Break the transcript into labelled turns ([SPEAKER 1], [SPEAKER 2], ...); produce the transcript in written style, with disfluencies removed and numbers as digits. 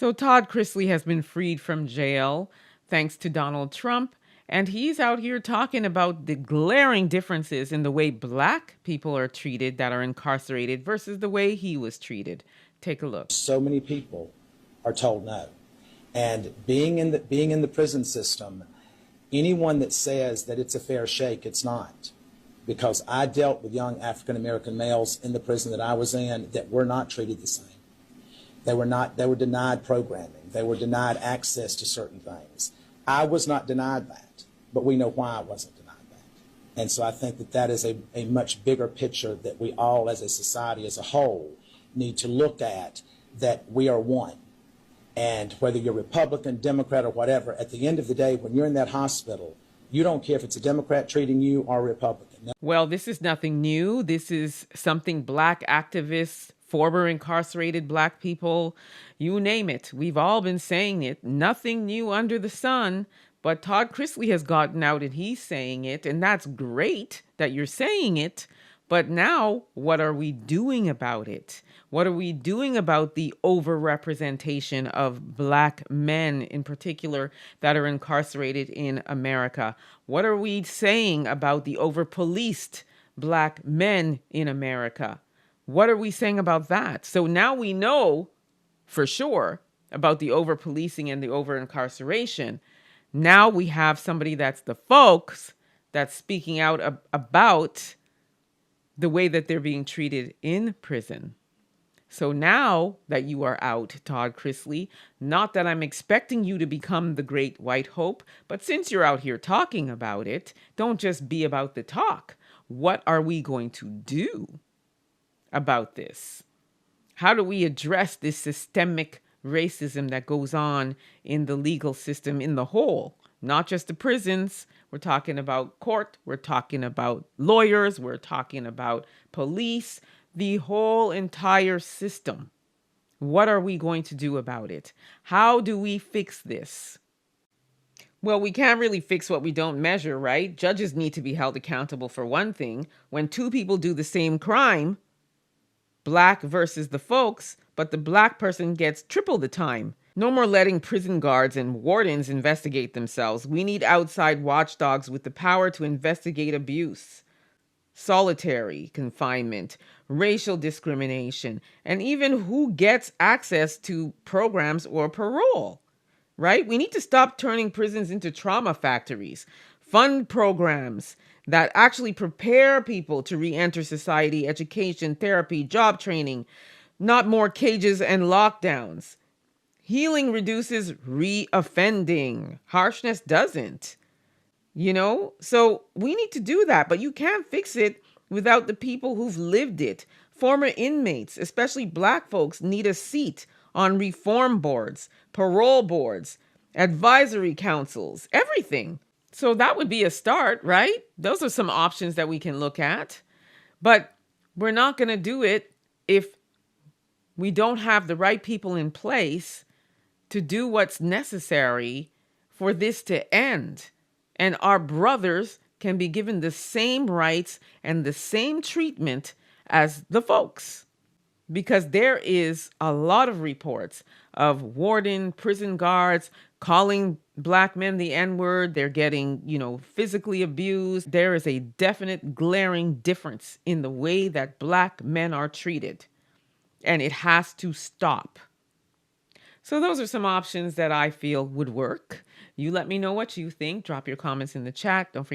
[SPEAKER 1] So Todd Chrisley has been freed from jail thanks to Donald Trump, and he's out here talking about the glaring differences in the way Black people are treated that are incarcerated versus the way he was treated. Take a look.
[SPEAKER 2] So many people are told no. And being in the prison system, anyone that says that it's a fair shake, it's not. Because I dealt with young African American males in the prison that I was in that were not treated the same. They were denied programming. They were denied access to certain things. I was not denied that, but we know why I wasn't denied that. And so I think that that is a much bigger picture that we all as a society as a whole need to look at, that we are one. And whether you're Republican, Democrat, or whatever, at the end of the day, when you're in that hospital, you don't care if it's a Democrat treating you or a Republican.
[SPEAKER 1] Well, this is nothing new. This is something Black activists, former incarcerated Black people, you name it. We've all been saying it. Nothing new under the sun. But Todd Chrisley has gotten out and he's saying it. And that's great that you're saying it. But now, what are we doing about it? What are we doing about the overrepresentation of Black men in particular that are incarcerated in America? What are we saying about the over-policed Black men in America? What are we saying about that? So now we know for sure about the over-policing and the over-incarceration. Now we have somebody that's the folks that's speaking out about the way that they're being treated in prison. So now that you are out, Todd Chrisley, not that I'm expecting you to become the great white hope, but since you're out here talking about it, don't just be about the talk. What are we going to do about this? How do we address this systemic racism that goes on in the legal system in the whole? Not just the prisons. We're talking about court. We're talking about lawyers. We're talking about police. The whole entire system. What are we going to do about it? How do we fix this? Well, we can't really fix what we don't measure, right? Judges need to be held accountable for one thing. When two people do the same crime, Black versus the folks, but the Black person gets triple the time. No more letting prison guards and wardens investigate themselves. We need outside watchdogs with the power to investigate abuse, solitary confinement, racial discrimination, and even who gets access to programs or parole, right? We need to stop turning prisons into trauma factories. Fund programs that actually prepare people to re-enter society, education, therapy, job training, not more cages and lockdowns. Healing reduces re-offending. Harshness doesn't. So we need to do that, but you can't fix it without the people who've lived it. Former inmates, especially Black folks, need a seat on reform boards, parole boards, advisory councils, everything. So that would be a start, right? Those are some options that we can look at. But we're not going to do it if we don't have the right people in place to do what's necessary for this to end. And our brothers can be given the same rights and the same treatment as the folks. Because there is a lot of reports of warden, prison guards calling Black men the N-word. They're getting, physically abused. There is a definite glaring difference in the way that Black men are treated. And it has to stop. So those are some options that I feel would work. You let me know what you think. Drop your comments in the chat. Don't forget